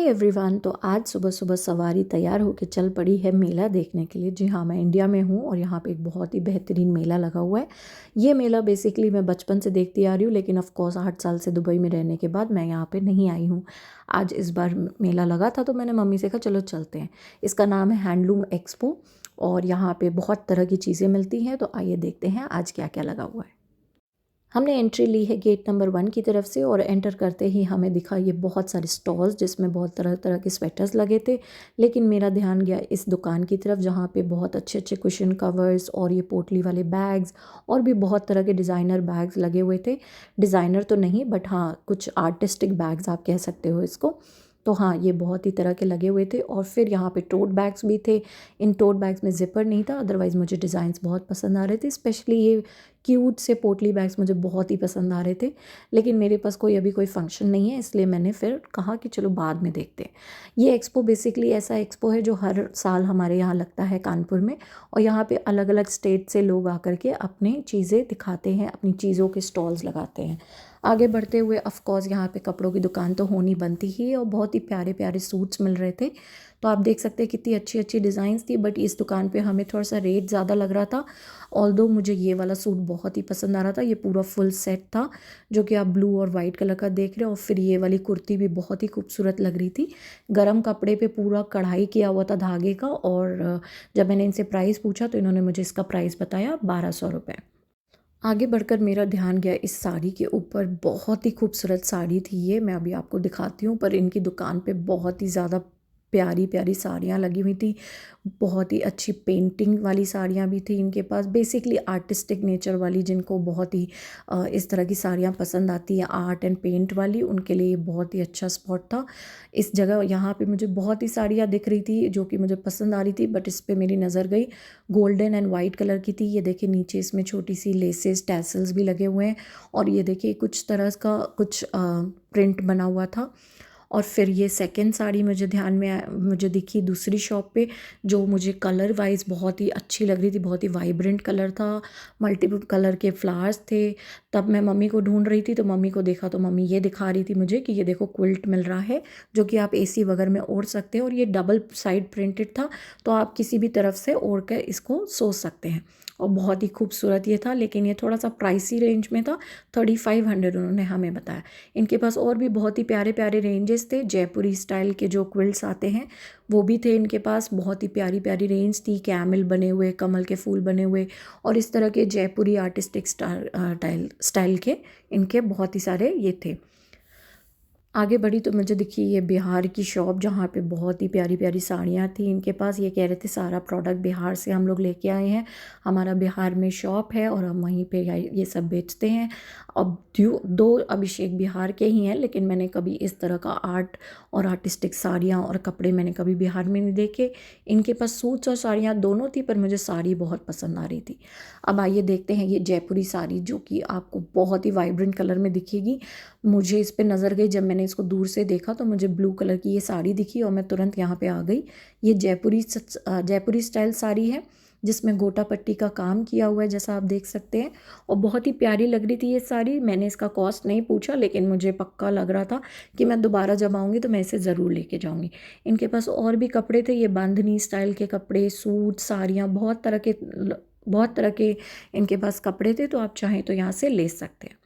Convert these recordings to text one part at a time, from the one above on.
Hi everyone. तो आज सुबह सुबह सवारी तैयार होकर चल पड़ी है मेला देखने के लिए। जी हाँ, मैं इंडिया में हूँ और यहाँ पे एक बहुत ही बेहतरीन मेला लगा हुआ है। ये मेला बेसिकली मैं बचपन से देखती आ रही हूँ, लेकिन ऑफ कोर्स 8 साल से दुबई में रहने के बाद मैं यहाँ पे नहीं आई हूँ। आज इस बार मेला लगा था तो मैंने मम्मी से कहा चलो चलते हैं। इसका नाम है हैंडलूम एक्सपो और यहाँ पे बहुत तरह की चीज़ें मिलती हैं। तो आइए देखते हैं आज क्या क्या लगा हुआ है। हमने एंट्री ली है गेट नंबर 1 की तरफ से और एंटर करते ही हमें दिखा ये बहुत सारे स्टॉल्स जिसमें बहुत तरह तरह के स्वेटर्स लगे थे। लेकिन मेरा ध्यान गया इस दुकान की तरफ जहाँ पे बहुत अच्छे अच्छे कुशन कवर्स और ये पोटली वाले बैग्स और भी बहुत तरह के डिज़ाइनर बैग्स लगे हुए थे। डिज़ाइनर तो नहीं बट हाँ, कुछ आर्टिस्टिक बैग्स आप कह सकते हो इसको। तो हाँ, ये बहुत ही तरह के लगे हुए थे और फिर यहाँ पे टोट बैग्स भी थे। इन टोट बैग्स में ज़िपर नहीं था, अदरवाइज़ मुझे डिज़ाइंस बहुत पसंद आ रहे थे। स्पेशली ये क्यूट से पोटली बैग्स मुझे बहुत ही पसंद आ रहे थे। लेकिन मेरे पास कोई अभी कोई फंक्शन नहीं है, इसलिए मैंने फिर कहा कि चलो बाद में देखते हैं। ये एक्सपो बेसिकली ऐसा एक्सपो है जो हर साल हमारे यहाँ लगता है कानपुर में। और यहाँ पे अलग अलग स्टेट से लोग आकर के अपनी चीज़ें दिखाते हैं, अपनी चीज़ों के स्टॉल्स लगाते हैं। आगे बढ़ते हुए ऑफ कोर्स यहाँ पे कपड़ों की दुकान तो होनी बनती ही है और बहुत ही प्यारे प्यारे सूट्स मिल रहे थे। तो आप देख सकते हैं कितनी अच्छी अच्छी डिज़ाइंस थी, बट इस दुकान पे हमें थोड़ा सा रेट ज़्यादा लग रहा था। ऑल्दो मुझे ये वाला सूट बहुत ही पसंद आ रहा था। ये पूरा फुल सेट था जो कि आप ब्लू और वाइट कलर का देख रहे हो। और फिर ये वाली कुर्ती भी बहुत ही खूबसूरत लग रही थी। गरम कपड़े पे पूरा कढ़ाई किया हुआ था धागे का। और जब मैंने इनसे प्राइस पूछा तो इन्होंने मुझे इसका प्राइस बताया 1200 रुपये। आगे बढ़कर मेरा ध्यान गया इस साड़ी के ऊपर। बहुत ही खूबसूरत साड़ी थी ये, मैं अभी आपको दिखाती हूँ। पर इनकी दुकान पे बहुत ही ज़्यादा प्यारी प्यारी साड़ियाँ लगी हुई थी। बहुत ही अच्छी पेंटिंग वाली साड़ियाँ भी थी इनके पास। बेसिकली आर्टिस्टिक नेचर वाली, जिनको बहुत ही इस तरह की साड़ियाँ पसंद आती है, आर्ट एंड पेंट वाली, उनके लिए ये बहुत ही अच्छा स्पॉट था। इस जगह यहाँ पे मुझे बहुत ही साड़ियाँ दिख रही थी जो कि मुझे पसंद आ रही थी, बट इस पर मेरी नज़र गई गोल्डन एंड वाइट कलर की थी। ये देखिए नीचे इसमें छोटी सी लेसेस टैसल्स भी लगे हुए हैं। और ये देखिए कुछ तरह का कुछ प्रिंट बना हुआ था। और फिर ये सेकंड साड़ी मुझे ध्यान में मुझे दिखी दूसरी शॉप पे, जो मुझे कलर वाइज बहुत ही अच्छी लग रही थी। बहुत ही वाइब्रेंट कलर था, मल्टीपल कलर के फ्लावर्स थे। तब मैं मम्मी को ढूंढ रही थी तो मम्मी को देखा तो मम्मी ये दिखा रही थी मुझे कि ये देखो क्विल्ट मिल रहा है जो कि आप एसी वगैरह में ओढ़ सकते हैं। और ये डबल साइड प्रिंटेड था, तो आप किसी भी तरफ से ओढ़ कर इसको सो सकते हैं। और बहुत ही खूबसूरत ये था, लेकिन ये थोड़ा सा प्राइसी रेंज में था। 3500 उन्होंने हमें बताया। इनके पास और भी बहुत ही प्यारे प्यारे रेंजेस थे। जयपुरी स्टाइल के जो क्विल्ट्स आते हैं वो भी थे इनके पास। बहुत ही प्यारी प्यारी रेंज थी, कैमल बने हुए, कमल के फूल बने हुए और इस तरह के जयपुरी आर्टिस्टिक स्टाइल के इनके बहुत ही सारे ये थे। आगे बढ़ी तो मुझे दिखी ये बिहार की शॉप, जहाँ पे बहुत ही प्यारी प्यारी साड़ियाँ थी इनके पास। ये कह रहे थे सारा प्रोडक्ट बिहार से हम लोग लेके आए हैं, हमारा बिहार में शॉप है और हम वहीं पे ये सब बेचते हैं। अब दो अभिषेक बिहार के ही हैं, लेकिन मैंने कभी इस तरह का आर्ट और आर्टिस्टिक साड़ियाँ और कपड़े मैंने कभी बिहार में नहीं देखे। इनके पास सूट्स और साड़ियाँ दोनों थी, पर मुझे साड़ी बहुत पसंद आ रही थी। अब आइए देखते हैं ये जयपुरी साड़ी, जो कि आपको बहुत ही वाइब्रेंट कलर में दिखेगी। मुझे इस पे नज़र गई, जब मैंने इसको दूर से देखा तो मुझे ब्लू कलर की ये साड़ी दिखी और मैं तुरंत यहाँ पे आ गई। ये जयपुरी स्टाइल साड़ी है जिसमें गोटा पट्टी का काम किया हुआ है, जैसा आप देख सकते हैं। और बहुत ही प्यारी लग रही थी ये साड़ी। मैंने इसका कॉस्ट नहीं पूछा, लेकिन मुझे पक्का लग रहा था कि मैं दोबारा जब आऊँगी तो मैं इसे ज़रूर लेके जाऊँगी। इनके पास और भी कपड़े थे, ये बांधनी स्टाइल के कपड़े, सूट, साड़ियाँ, बहुत तरह के इनके पास कपड़े थे। तो आप चाहें तो यहाँ से ले सकते हैं।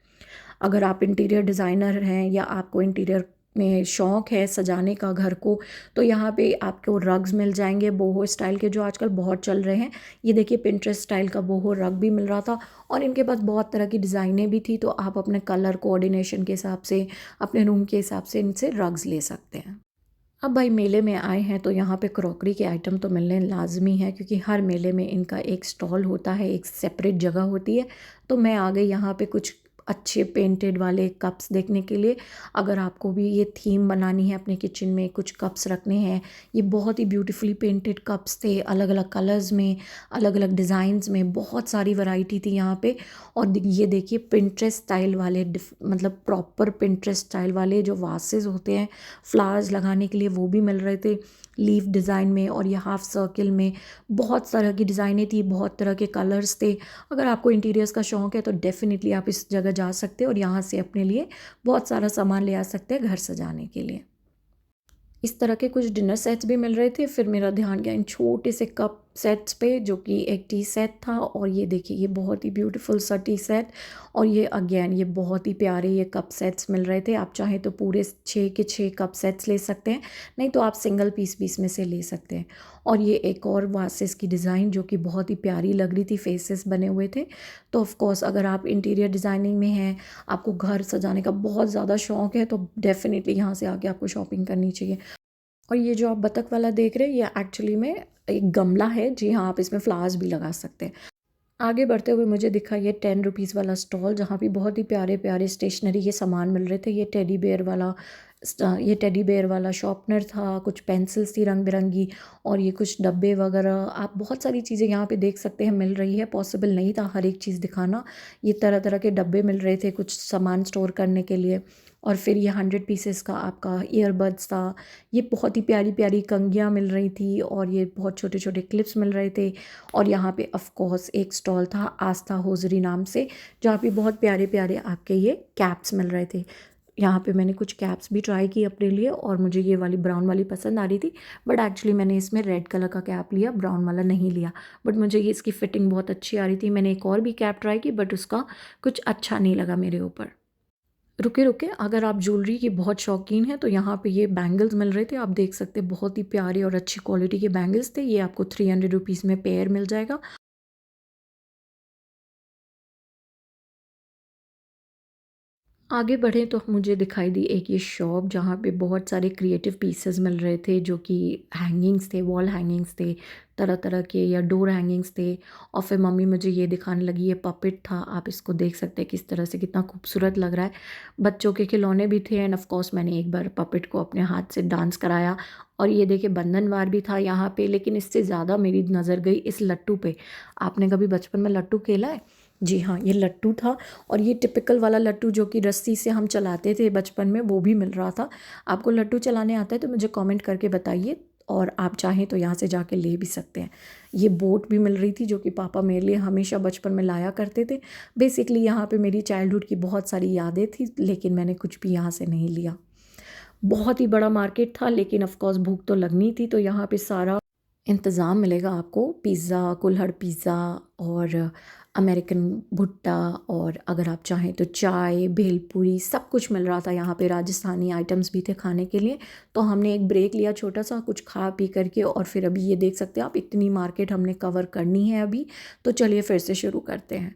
अगर आप इंटीरियर डिज़ाइनर हैं या आपको इंटीरियर में शौक़ है सजाने का घर को, तो यहाँ पे आपको रग्स मिल जाएंगे बोहो स्टाइल के, जो आजकल बहुत चल रहे हैं। ये देखिए पिंटरेस्ट स्टाइल का बोहो रग भी मिल रहा था। और इनके पास बहुत तरह की डिज़ाइनें भी थी, तो आप अपने कलर कोऑर्डिनेशन के हिसाब से, अपने रूम के हिसाब से इनसे रग्स ले सकते हैं। अब भाई मेले में आए हैं तो यहाँ पे क्रॉकरी के आइटम तो मिलने लाजमी है, क्योंकि हर मेले में इनका एक स्टॉल होता है, एक सेपरेट जगह होती है। तो मैं आ गई यहाँ पे कुछ अच्छे पेंटेड वाले कप्स देखने के लिए। अगर आपको भी ये थीम बनानी है अपने किचन में, कुछ कप्स रखने हैं, ये बहुत ही ब्यूटीफुली पेंटेड कप्स थे, अलग अलग कलर्स में, अलग अलग डिज़ाइंस में, बहुत सारी वैरायटी थी यहाँ पे। और ये देखिए पिंटरेस्ट स्टाइल वाले, मतलब प्रॉपर पिंटरेस्ट स्टाइल वाले जो वासेस होते हैं फ्लावर्स लगाने के लिए, वो भी मिल रहे थे लीफ डिज़ाइन में और ये हाफ सर्किल में। बहुत तरह की डिज़ाइनें थी, बहुत तरह के कलर्स थे। अगर आपको इंटीरियर्स का शौक़ है तो डेफ़िनेटली आप इस जगह जा सकते हैं और यहाँ से अपने लिए बहुत सारा सामान ले आ सकते हैं घर सजाने के लिए। इस तरह के कुछ डिनर सेट्स भी मिल रहे थे। फिर मेरा ध्यान गया इन छोटे से कप सेट्स पे, जो कि एक टी सेट था। और ये देखिए, ये बहुत ही ब्यूटीफुल सा टी सेट। और ये अगेन ये बहुत ही प्यारे ये कप सेट्स मिल रहे थे। आप चाहें तो पूरे 6 के 6 कप सेट्स ले सकते हैं, नहीं तो आप सिंगल पीस पीस में से ले सकते हैं। और ये एक और वासेस की डिज़ाइन जो कि बहुत ही प्यारी लग रही थी, फेसेस बने हुए थे। तो ऑफ कोर्स अगर आप इंटीरियर डिज़ाइनिंग में हैं, आपको घर सजाने का बहुत ज़्यादा शौक है, तो डेफ़िनेटली यहाँ से आके आपको शॉपिंग करनी चाहिए। और ये जो आप बतख वाला देख रहे हैं, ये एक्चुअली में एक गमला है। जी हाँ, आप इसमें फ्लावर्स भी लगा सकते हैं। आगे बढ़ते हुए मुझे दिखा ये 10 रुपीज़ वाला स्टॉल, जहाँ पे बहुत ही प्यारे प्यारे स्टेशनरी के सामान मिल रहे थे। ये टेडी बेयर वाला शॉर्पनर था, कुछ पेंसिल्स थी रंग बिरंगी, और ये कुछ डब्बे वगैरह। आप बहुत सारी चीज़ें यहाँ पे देख सकते हैं मिल रही है। पॉसिबल नहीं था हर एक चीज़ दिखाना। ये तरह तरह के डब्बे मिल रहे थे कुछ सामान स्टोर करने के लिए। और फिर ये 100 पीसेस का आपका ईयरबड्स था। ये बहुत ही प्यारी प्यारी कंघियाँ मिल रही थी, और ये बहुत छोटे छोटे क्लिप्स मिल रहे थे। और यहाँ पे ऑफ कोर्स एक स्टॉल था आस्था होजरी नाम से, जहाँ पे बहुत प्यारे प्यारे आपके ये कैप्स मिल रहे थे। यहाँ पे मैंने कुछ कैप्स भी ट्राई की अपने लिए, और मुझे ये वाली ब्राउन वाली पसंद आ रही थी। बट एक्चुअली मैंने इसमें रेड कलर का कैप लिया, ब्राउन वाला नहीं लिया। बट मुझे ये इसकी फ़िटिंग बहुत अच्छी आ रही थी। मैंने एक और भी कैप ट्राई की, बट उसका कुछ अच्छा नहीं लगा मेरे ऊपर। रुके रुके, अगर आप ज्वेलरी की बहुत शौकीन हैं तो यहाँ पे ये बैंगल्स मिल रहे थे। आप देख सकते हैं बहुत ही प्यारे और अच्छी क्वालिटी के बैंगल्स थे। ये आपको 300 रुपीज़ में पेयर मिल जाएगा। आगे बढ़े तो मुझे दिखाई दी एक ये शॉप, जहाँ पे बहुत सारे क्रिएटिव पीसेस मिल रहे थे, जो कि हैंगिंग्स थे, वॉल हैंगिंग्स थे तरह तरह के, या डोर हैंगिंग्स थे। और फिर मम्मी मुझे ये दिखाने लगी, ये पपेट था। आप इसको देख सकते हैं किस तरह से, कितना खूबसूरत लग रहा है। बच्चों के खिलौने भी थे, एंड ऑफ कोर्स मैंने एक बार पपेट को अपने हाथ से डांस कराया। और ये देखिए बंधनवार भी था यहाँ पे, लेकिन इससे ज़्यादा मेरी नज़र गई इस लट्टू पे। आपने कभी बचपन में लट्टू खेला है? जी हाँ, ये लट्टू था। और ये टिपिकल वाला लट्टू जो कि रस्सी से हम चलाते थे बचपन में, वो भी मिल रहा था। आपको लट्टू चलाने आता है तो मुझे कमेंट करके बताइए, और आप चाहें तो यहाँ से जाके ले भी सकते हैं। ये बोट भी मिल रही थी, जो कि पापा मेरे लिए हमेशा बचपन में लाया करते थे। बेसिकली यहाँ पे मेरी चाइल्डहुड की बहुत सारी यादें थी, लेकिन मैंने कुछ भी यहाँ से नहीं लिया। बहुत ही बड़ा मार्केट था, लेकिन ऑफ कोर्स भूख तो लगनी थी, तो यहाँ पे सारा इंतज़ाम मिलेगा आपको। पिज़्ज़ा, कुल्हड़ पिज़्ज़ा, और अमेरिकन भुट्टा, और अगर आप चाहें तो चाय, भेलपूरी, सब कुछ मिल रहा था यहाँ पे। राजस्थानी आइटम्स भी थे खाने के लिए। तो हमने एक ब्रेक लिया छोटा सा, कुछ खा पी करके, और फिर अभी ये देख सकते हैं आप, इतनी मार्केट हमने कवर करनी है अभी। तो चलिए फिर से शुरू करते हैं।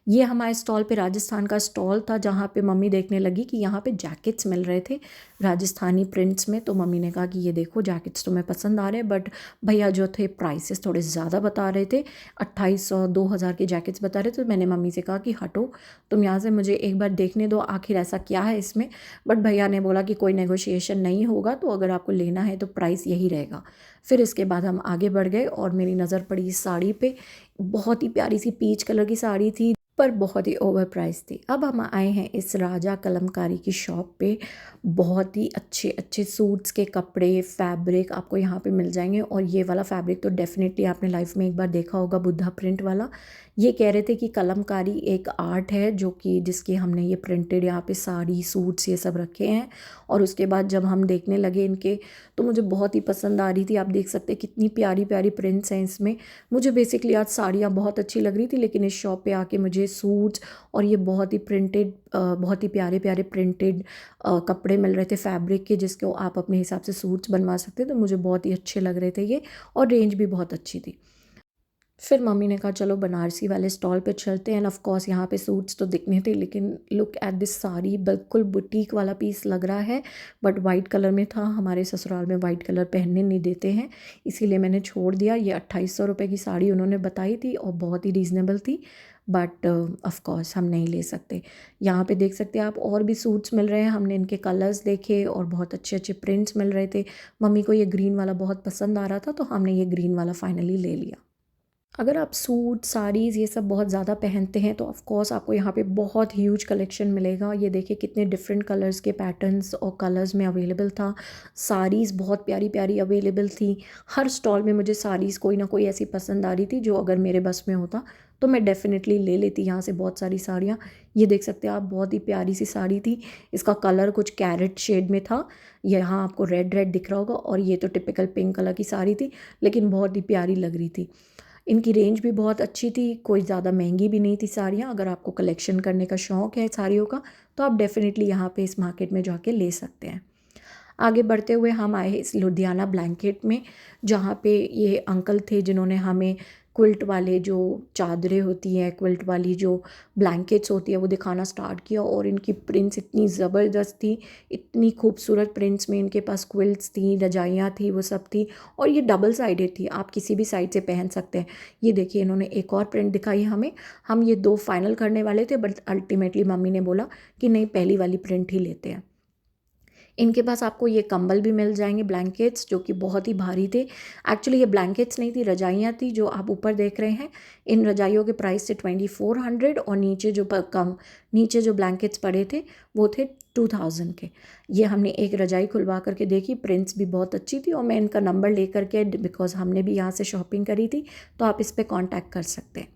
ये हमारे स्टॉल पे राजस्थान का स्टॉल था, जहाँ पे मम्मी देखने लगी कि यहाँ पे जैकेट्स मिल रहे थे राजस्थानी प्रिंट्स में। तो मम्मी ने कहा कि ये देखो जैकेट्स तुम्हें पसंद आ रहे हैं, बट भैया जो थे प्राइसेस थोड़े ज़्यादा बता रहे थे। 2800 2000 के जैकेट्स बता रहे थे। तो मैंने मम्मी से कहा कि हटो, तुम यहाँ से मुझे एक बार देखने दो, आखिर ऐसा क्या है इसमें। बट भैया ने बोला कि कोई नेगोशिएशन नहीं होगा, तो अगर आपको लेना है तो प्राइस यही रहेगा। फिर इसके बाद हम आगे बढ़ गए, और मेरी नज़र पड़ी इस साड़ी पे। बहुत ही प्यारी सी पीच कलर की साड़ी थी, पर बहुत ही ओवर प्राइस थी। अब हम आए हैं इस राजा कलमकारी की शॉप पे। बहुत ही अच्छे अच्छे सूट्स के कपड़े, फैब्रिक आपको यहाँ पे मिल जाएंगे। और ये वाला फैब्रिक तो डेफिनेटली आपने लाइफ में एक बार देखा होगा, बुद्धा प्रिंट वाला। ये कह रहे थे कि कलमकारी एक आर्ट है, जो कि जिसके हमने ये प्रिंटेड यहाँ पे साड़ी, सूट्स ये सब रखे हैं। और उसके बाद जब हम देखने लगे इनके, तो मुझे बहुत ही पसंद आ रही थी। आप देख सकते हैं कितनी प्यारी प्यारी प्रिंट्स हैं इसमें। मुझे बेसिकली आज साड़ियाँ बहुत अच्छी लग रही थी, लेकिन इस शॉप पे आके मुझे सूट्स, और ये बहुत ही प्रिंटेड, बहुत ही प्यारे प्यारे प्रिंटेड कपड़े मिल रहे थे फैब्रिक के, जिसको आप अपने हिसाब से सूट्स बनवा सकते थे। तो मुझे बहुत ही अच्छे लग रहे थे ये, और रेंज भी बहुत अच्छी थी। फिर मम्मी ने कहा चलो बनारसी वाले स्टॉल पे चलते हैं। ऑफ कोर्स यहाँ पे सूट्स तो दिखने थे, लेकिन लुक एट दिस साड़ी, बिल्कुल बुटीक वाला पीस लग रहा है। बट वाइट कलर में था, हमारे ससुराल में वाइट कलर पहनने नहीं देते हैं, इसीलिए मैंने छोड़ दिया। ये 2800 रुपये की साड़ी उन्होंने बताई थी, और बहुत ही रीज़नेबल थी। बट ऑफ कोर्स हम नहीं ले सकते। यहाँ पे देख सकते हैं आप, और भी सूट्स मिल रहे हैं। हमने इनके कलर्स देखे, और बहुत अच्छे अच्छे प्रिंट्स मिल रहे थे। मम्मी को ये ग्रीन वाला बहुत पसंद आ रहा था, तो हमने ये ग्रीन वाला फाइनली ले लिया। अगर आप सूट साड़ीज़ ये सब बहुत ज़्यादा पहनते हैं तो ऑफ़ कोर्स आपको यहाँ पे बहुत ह्यूज कलेक्शन मिलेगा। ये देखिए कितने डिफरेंट कलर्स के पैटर्न्स और कलर्स में अवेलेबल था। साड़ीज़ बहुत प्यारी प्यारी अवेलेबल थी। हर स्टॉल में मुझे साड़ीज़ कोई ना कोई ऐसी पसंद आ रही थी जो अगर मेरे बस में होता तो मैं डेफ़िनेटली ले लेती यहाँ से बहुत सारी साड़ियाँ। ये देख सकते हैं आप, बहुत ही प्यारी सी साड़ी थी। इसका कलर कुछ कैरेट शेड में था। यहाँ आपको रेड रेड दिख रहा होगा, और ये तो टिपिकल पिंक कलर की साड़ी थी, लेकिन बहुत ही प्यारी लग रही थी। इनकी रेंज भी बहुत अच्छी थी, कोई ज़्यादा महंगी भी नहीं थी साड़ियाँ। अगर आपको कलेक्शन करने का शौक़ है साड़ियों का तो आप डेफ़िनेटली यहाँ पे इस मार्केट में जाके ले सकते हैं। आगे बढ़ते हुए हम आए इस लुधियाना ब्लैंकेट में, जहाँ पे ये अंकल थे जिन्होंने हमें क्विल्ट वाले जो चादरें होती हैं, क्विल्ट वाली जो ब्लैंकेट्स होती है वो दिखाना स्टार्ट किया। और इनकी प्रिंट्स इतनी ज़बरदस्त थी, इतनी खूबसूरत प्रिंट्स में इनके पास क्विल्ट्स थी, रजाइयाँ थी, वो सब थी। और ये डबल साइडेड थी, आप किसी भी साइड से पहन सकते हैं। ये देखिए इन्होंने एक और प्रिंट दिखाई हमें। हम ये दो फाइनल करने वाले थे, बट अल्टीमेटली मम्मी ने बोला कि नहीं, पहली वाली प्रिंट ही लेते हैं। इनके पास आपको ये कंबल भी मिल जाएंगे, ब्लैंकेट्स, जो कि बहुत ही भारी थे। एक्चुअली ये ब्लैंकेट्स नहीं थी, रजाइयाँ थी जो आप ऊपर देख रहे हैं। इन रजाइयों के प्राइस थे 2400, और नीचे जो नीचे जो ब्लैंकेट्स पड़े थे वो थे 2000 के। ये हमने एक रजाई खुलवा करके देखी, प्रिंट्स भी बहुत अच्छी थी, और मैं इनका नंबर ले करके, बिकॉज हमने भी यहाँ से शॉपिंग करी थी, तो आप इस पर कॉन्टैक्ट कर सकते हैं।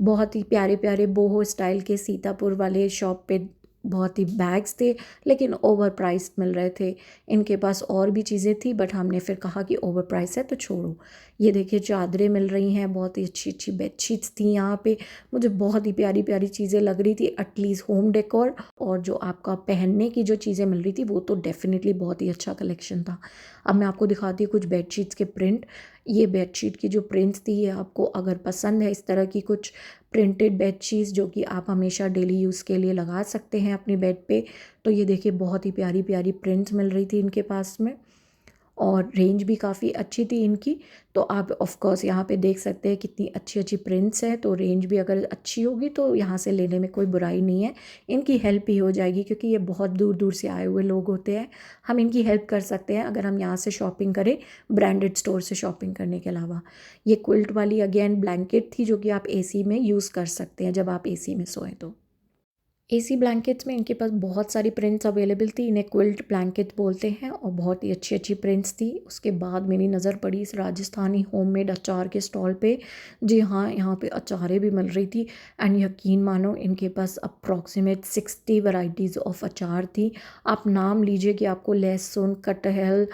बहुत ही प्यारे प्यारे बोहो स्टाइल के सीतापुर वाले शॉप पे बहुत ही बैग्स थे, लेकिन ओवर प्राइस मिल रहे थे। इनके पास और भी चीज़ें थी, बट हमने फिर कहा कि ओवर प्राइस है तो छोड़ो। ये देखिए चादरें मिल रही हैं, बहुत ही अच्छी अच्छी बेडशीट्स थी यहाँ पे। मुझे बहुत ही प्यारी प्यारी चीज़ें लग रही थी, एटलीस्ट होम डेकोर। और जो आपका पहनने की जो चीज़ें मिल रही थी वो तो डेफिनेटली बहुत ही अच्छा कलेक्शन था। अब मैं आपको दिखाती हूँ कुछ बेडशीट्स के प्रिंट। ये बेडशीट की जो प्रिंट्स थी, ये आपको अगर पसंद है इस तरह की कुछ प्रिंटेड बेडशीट्स जो कि आप हमेशा डेली यूज़ के लिए लगा सकते हैं अपनी बेड पे, तो ये देखिए बहुत ही प्यारी प्यारी प्रिंट्स मिल रही थी इनके पास में। और रेंज भी काफ़ी अच्छी थी इनकी। तो आप ऑफ कोर्स यहाँ पे देख सकते हैं कितनी अच्छी अच्छी प्रिंट्स हैं, तो रेंज भी अगर अच्छी होगी तो यहाँ से लेने में कोई बुराई नहीं है। इनकी हेल्प ही हो जाएगी, क्योंकि ये बहुत दूर दूर से आए हुए लोग होते हैं। हम इनकी हेल्प कर सकते हैं अगर हम यहाँ से शॉपिंग करें, ब्रांडेड स्टोर से शॉपिंग करने के अलावा। ये क्विल्ट वाली अगेन ब्लैंकेट थी जो कि आप एसी में यूज़ कर सकते हैं जब आप एसी में सोएं तो। एसी ब्लैंकेट्स में इनके पास बहुत सारी प्रिंट्स अवेलेबल थी। इन्हें क्विल्ट ब्लैंकेट बोलते हैं, और बहुत ही अच्छी अच्छी प्रिंट्स थी। उसके बाद मेरी नज़र पड़ी इस राजस्थानी होममेड अचार के स्टॉल पे। जी हाँ, यहाँ पे अचारें भी मिल रही थी, एंड यकीन मानो इनके पास अप्रॉक्सीमेट 60 वैरायटीज़ ऑफ अचार थी। आप नाम लीजिए कि आपको लहसुन, कटहल,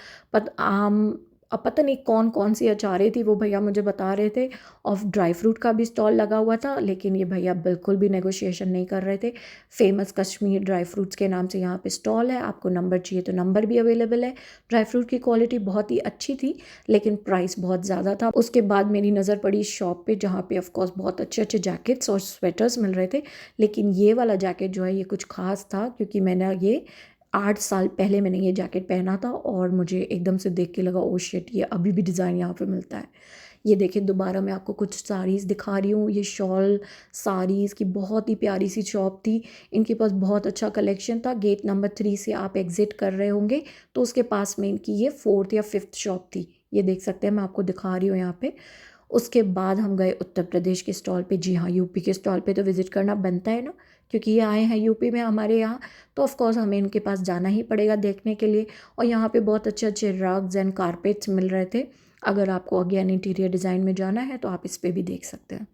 आम, अब पता नहीं कौन कौन सी अचारें थी, वो भैया मुझे बता रहे थे। और ड्राई फ्रूट का भी स्टॉल लगा हुआ था, लेकिन ये भैया बिल्कुल भी नेगोशिएशन नहीं कर रहे थे। फेमस कश्मीर ड्राई फ्रूट्स के नाम से यहाँ पे स्टॉल है, आपको नंबर चाहिए तो नंबर भी अवेलेबल है। ड्राई फ्रूट की क्वालिटी बहुत ही अच्छी थी, लेकिन प्राइस बहुत ज़्यादा था। उसके बाद मेरी नज़र पड़ी इस शॉप पे, जहाँ पे ऑफकोर्स बहुत अच्छे अच्छे जैकेट्स और स्वेटर्स मिल रहे थे। लेकिन ये वाला जैकेट जो है ये कुछ खास था, क्योंकि मैंने ये 8 साल पहले मैंने ये जैकेट पहना था, और मुझे एकदम से देख के लगा ओ शिट, ये अभी भी डिज़ाइन यहाँ पे मिलता है। ये देखिए दोबारा मैं आपको कुछ साड़ीज़ दिखा रही हूँ। ये शॉल साड़ीज़ की बहुत ही प्यारी सी शॉप थी। इनके पास बहुत अच्छा कलेक्शन था। गेट नंबर 3 से आप एग्ज़िट कर रहे होंगे तो उसके पास में इनकी ये 4th या 5th शॉप थी। ये देख सकते हैं, मैं आपको दिखा रही हूँ यहाँ पे। उसके बाद हम गए उत्तर प्रदेश के स्टॉल पे। जी हाँ, यूपी के स्टॉल पे तो विज़िट करना बनता है ना, क्योंकि ये आए हैं यूपी में हमारे यहाँ, तो ऑफ़ कोर्स हमें इनके पास जाना ही पड़ेगा देखने के लिए। और यहाँ पे बहुत अच्छे अच्छे रग्स एंड कारपेट्स मिल रहे थे। अगर आपको अगेन इंटीरियर डिज़ाइन में जाना है तो आप इस पे भी देख सकते हैं।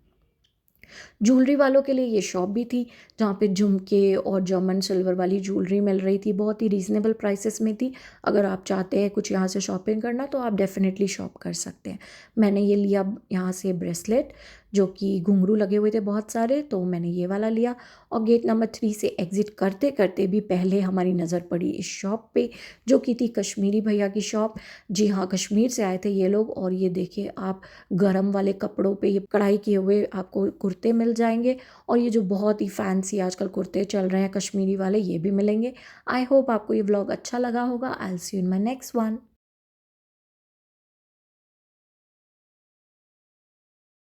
ज्वेलरी वालों के लिए ये शॉप भी थी, जहाँ पे झुमके और जर्मन सिल्वर वाली ज्वेलरी मिल रही थी, बहुत ही रीज़नेबल प्राइसेस में थी। अगर आप चाहते हैं कुछ यहाँ से शॉपिंग करना तो आप डेफ़िनेटली शॉप कर सकते हैं। मैंने ये लिया यहाँ से ब्रेसलेट, जो कि घुंघरू लगे हुए थे बहुत सारे, तो मैंने ये वाला लिया। और गेट नंबर 3 से एग्ज़िट करते करते भी पहले हमारी नज़र पड़ी इस शॉप पे, जो कि थी कश्मीरी भैया की शॉप। जी हाँ, कश्मीर से आए थे ये लोग। और ये देखिए आप, गरम वाले कपड़ों पे ये कढ़ाई किए हुए आपको कुर्ते मिल जाएंगे, और ये जो बहुत ही फैंसी आजकल कुर्ते चल रहे हैं कश्मीरी वाले, ये भी मिलेंगे। आई होप आपको ये व्लॉग अच्छा लगा होगा। I will see you in my next one.